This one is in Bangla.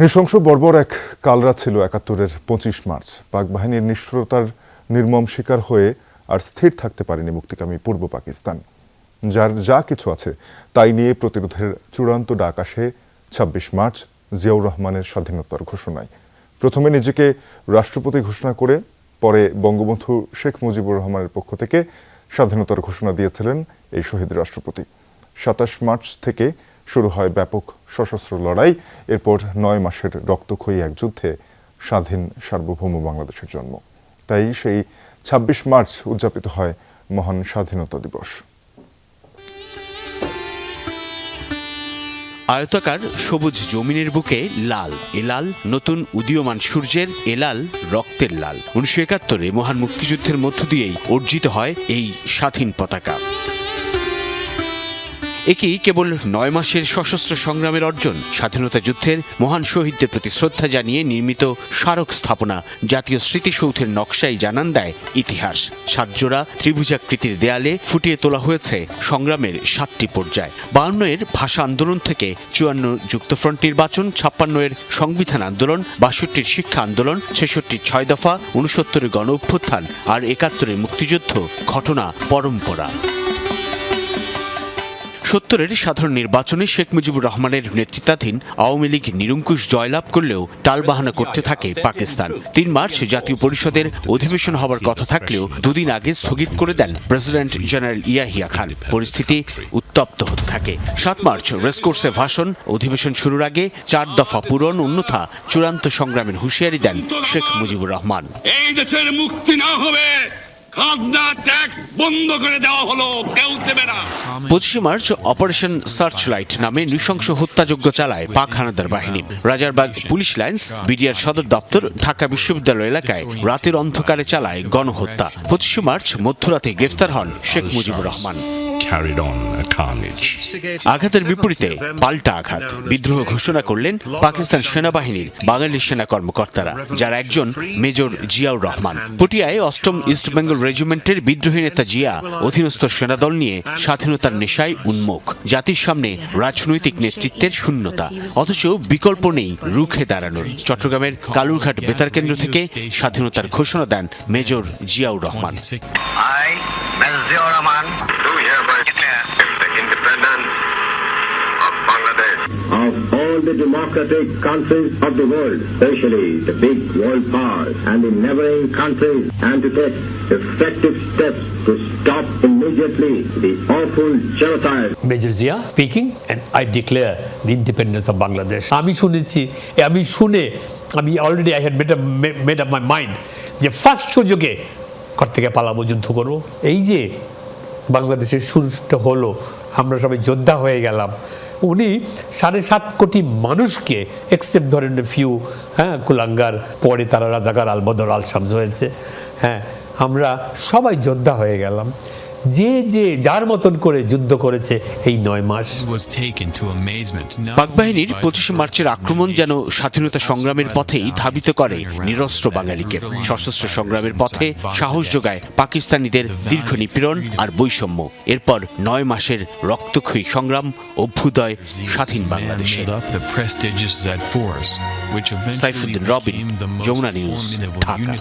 নৃশংস বর্বর এক কালরাত ছিল ৭১-এর ২৫ মার্চ। পাক বাহিনীর নিষ্ঠুরতার নির্মম শিকার হয়ে আর স্থির থাকতে পারেনি মুক্তিকামী পূর্ব পাকিস্তান। যার যা কিছু আছে তাই নিয়ে প্রতিরোধের চূড়ান্ত ডাক আসে ২৬ মার্চ জিয়াউর রহমানের স্বাধীনতার ঘোষণায়। প্রথমে নিজেকে রাষ্ট্রপতি ঘোষণা করে পরে বঙ্গবন্ধু শেখ মুজিবুর রহমানের পক্ষ থেকে স্বাধীনতার ঘোষণা দিয়েছিলেন এই শহীদ রাষ্ট্রপতি। ২৭ মার্চ থেকে শুরু হয় ব্যাপক সশস্ত্র লড়াই। এরপর ৯ মাসের রক্তক্ষয়ী এক যুদ্ধে স্বাধীন সার্বভৌম বাংলাদেশের জন্ম। তাই সেই ২৬ মার্চ উদযাপিত হয় মহান স্বাধীনতা দিবস। আয়তাকার সবুজ জমিনের বুকে লাল, এ লাল নতুন উদীয়মান সূর্যের, এ লাল রক্তের লাল। ১৯৭১-এ মহান মুক্তিযুদ্ধের মধ্য দিয়েই অর্জিত হয় এই স্বাধীন পতাকা। একেই কেবল ৯ মাসের সশস্ত্র সংগ্রামের অর্জন। স্বাধীনতা যুদ্ধের মহান শহীদদের প্রতি শ্রদ্ধা জানিয়ে নির্মিত স্মারক স্থাপনা জাতীয় স্মৃতিসৌধের নকশাই জানান দেয় ইতিহাস। ৭ জোড়া ত্রিভুজাকৃতির দেয়ালে ফুটিয়ে তোলা হয়েছে সংগ্রামের ৭টি পর্যায়। ৫২-এর ভাষা আন্দোলন থেকে ৫৪ যুক্তফ্রন্ট নির্বাচন, ৫৬-এর সংবিধান আন্দোলন, ৬২-র শিক্ষা আন্দোলন, ৬৬-র ৬ দফা, ৬৯-এর গণ অভ্যুত্থান আর ৭১-এর মুক্তিযুদ্ধ ঘটনা পরম্পরা। ৭০-এর সাধারণ নির্বাচনে শেখ মুজিবুর রহমানের নেতৃত্বাধীন আওয়ামী লীগ নিরঙ্কুশ জয়লাভ করলেও টালবাহানা করতে থাকে পাকিস্তান। ৩ মার্চ জাতীয় পরিষদের অধিবেশন হওয়ার কথা থাকলেও দুদিন আগে স্থগিত করে দেন প্রেসিডেন্ট জেনারেল ইয়াহিয়া খান। পরিস্থিতি উত্তপ্ত হতে থাকে। ৭ মার্চ রেসকোর্সে ভাষণ, অধিবেশন শুরুর আগে ৪ দফা পূরণ, অন্যথা চূড়ান্ত সংগ্রামের হুঁশিয়ারি দেন শেখ মুজিবুর রহমান। এই দেশের মুক্তি না হবে, খাজনা ট্যাক্স বন্ধ করে দেওয়া হলো, কেউ দেবে না। ২৫ মার্চ অপারেশন সার্চলাইট নামে নৃশংস হত্যাযজ্ঞ চালায় পাক হানাদার বাহিনী। রাজারবাগ পুলিশ লাইন্স, বিডিআর সদর দপ্তর, ঢাকা বিশ্ববিদ্যালয় এলাকায় রাতের অন্ধকারে চালায় গণহত্যা। ২৫ মার্চ মধ্যরাতে গ্রেফতার হন শেখ মুজিবুর রহমান। আঘাতের বিপরীতে পাল্টা আঘাত। বিদ্রোহ ঘোষণা করলেন পাকিস্তান সেনাবাহিনীর বাঙালি সেনা কর্মকর্তারা, যার একজন মেজর জিয়াউর রহমান। পটিয়ায় ৮ম ইস্ট বেঙ্গল রেজিমেন্টের বিদ্রোহী নেতা জিয়া অধীনস্থ সেনাদল নিয়ে স্বাধীনতার নেশায় উন্মুখ। জাতির সামনে রাজনৈতিক নেতৃত্বের শূন্যতা, অথচ বিকল্প নেই রুখে দাঁড়ানোর। চট্টগ্রামের কালুরঘাট বেতার কেন্দ্র থেকে স্বাধীনতার ঘোষণা দেন major Ziaur Rahman. Of all the democratic countries of the world, especially the big world powers and the neighboring countries, and to take effective steps to stop immediately the awful genocide. Major Zia speaking, and I declare the independence of Bangladesh. আমি already I had made up my mind যে ফার্স্ট সুযোগে ঘর থেকে পালাবো, যুদ্ধ করবো। এই যে বাংলাদেশের শুরুটা হলো, আমরা সবাই যোদ্ধা হয়ে গেলাম। উনি ৭.৫ কোটি মানুষকে এক্সেপ্ট ধরেন ফিউ কুলাঙ্গার, পরে তারা রাজাকার আলবদর আল শামস হয়েছে। আমরা সবাই যোদ্ধা হয়ে গেলাম, যে যার মতন করে যুদ্ধ করেছে এই ৯ মাস। পাক বাহিনীর ২৫ মার্চের আক্রমণ যেন স্বাধীনতা সংগ্রামের পথেই ধাবিত করে নিরস্ত্র বাঙালিকে। সশস্ত্র সংগ্রামের পথে সাহস যোগায় পাকিস্তানিদের দীর্ঘ নিপীড়ন আর বৈষম্য। এরপর ৯ মাসের রক্তক্ষয়ী সংগ্রাম, অভ্যুদয় স্বাধীন বাংলাদেশে। সাইফুদ্দিন রবিন, যমুনা নিউজ, ঢাকা।